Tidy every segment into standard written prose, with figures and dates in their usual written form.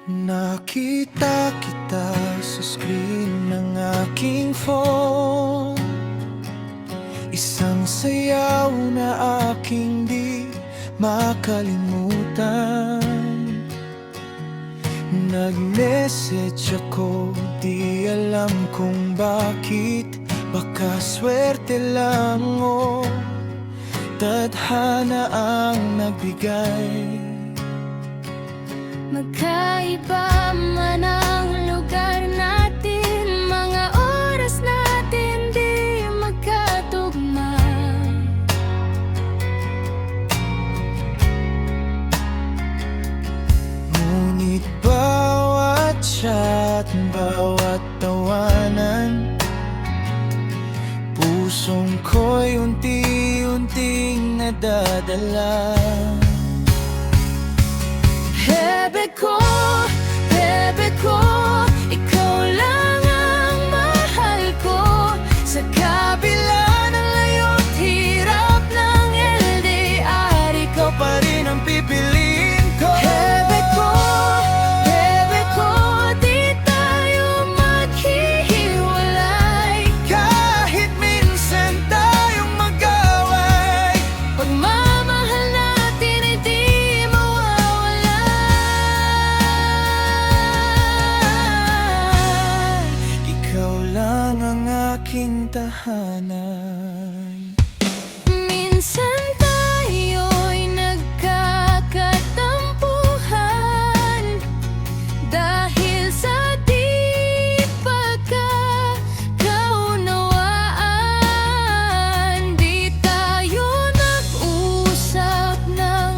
Nakita kita sa screen ng aking phone. Isang sayaw na aking di makalimutan. Nag-message ako, di alam kung bakit. Baka swerte lang o tadhana ang nagbigay. Magkaiba man ang lugar natin, mga oras natin di magkatugma. Ngunit bawat chat, bawat tawanan, pusong ko'y unti-unting nadadala. Bebe ko, ikaw lang ang mahal ko. Sa kabila ng layo't hirap ng LDR, ikaw Pa rin ang pipiliin ko. Bebe ko, di tayo maghihiwalay. Kahit minsan tayong mag-away, Pagmamahal natin ay di mawawala. ikaw lang ang aking tahanan. Minsan tayo'y nagkakatampuhan dahil sa di pagkakaunawaan. Di tayo nag-usap ng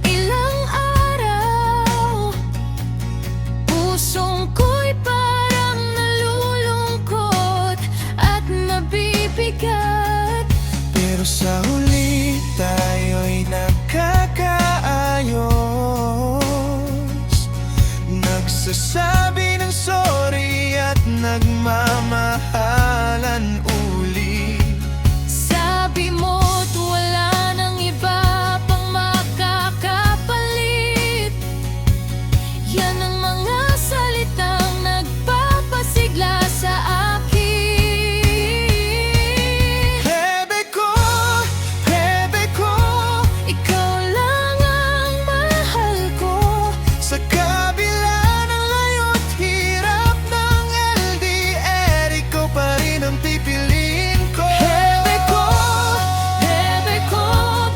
ilang araw. Pusong ko'y parang nalulungkot at nabibigat. Pero sa huli tayo'y nagkakaayos, nagsasabi ng sorry at nagmamahalan uli. Sabi mo't wala nang iba pang makakapalit. Yan ang mga salitang nagpapasigla sa akin. Bebe ko, Ikaw lang ang mahal ko. sa kabila ng layo't hirap ng LDR, ikaw pa rin ang pipiliin ko. Bebe ko,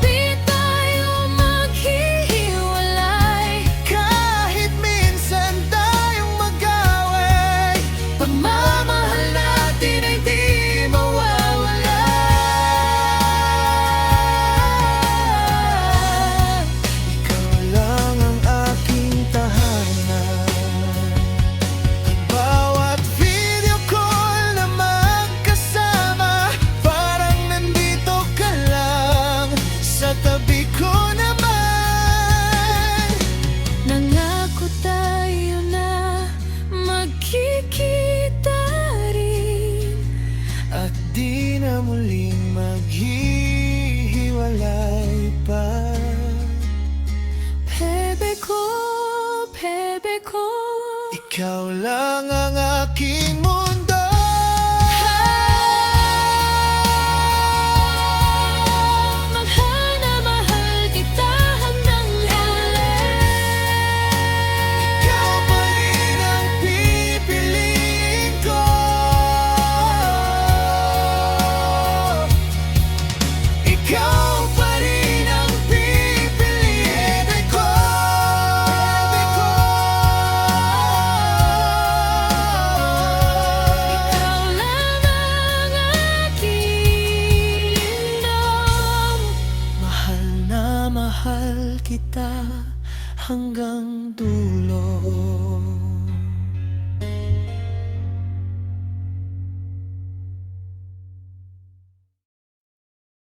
di tayo maghihiwalay. Kahit minsan tayong mag-away, Pagmamahal natin ay di mawawala. ikaw lang ang aking tahanan. Bawat video call na magkasama, parang nandito ka lang sa tabi ko naman. Nangako tayo na magkikita rin. At di na muling maghihiwalay pa. Bebe ko, Ikaw lang ang aking mundo. mahal na mahal kita hanggang huli. Ikaw pa rin ang pipiliin ko. Ikaw pa rin ang pipiliin ko. Ikaw lang ang aking lindong. Mahal na mahal kita hanggang dulo.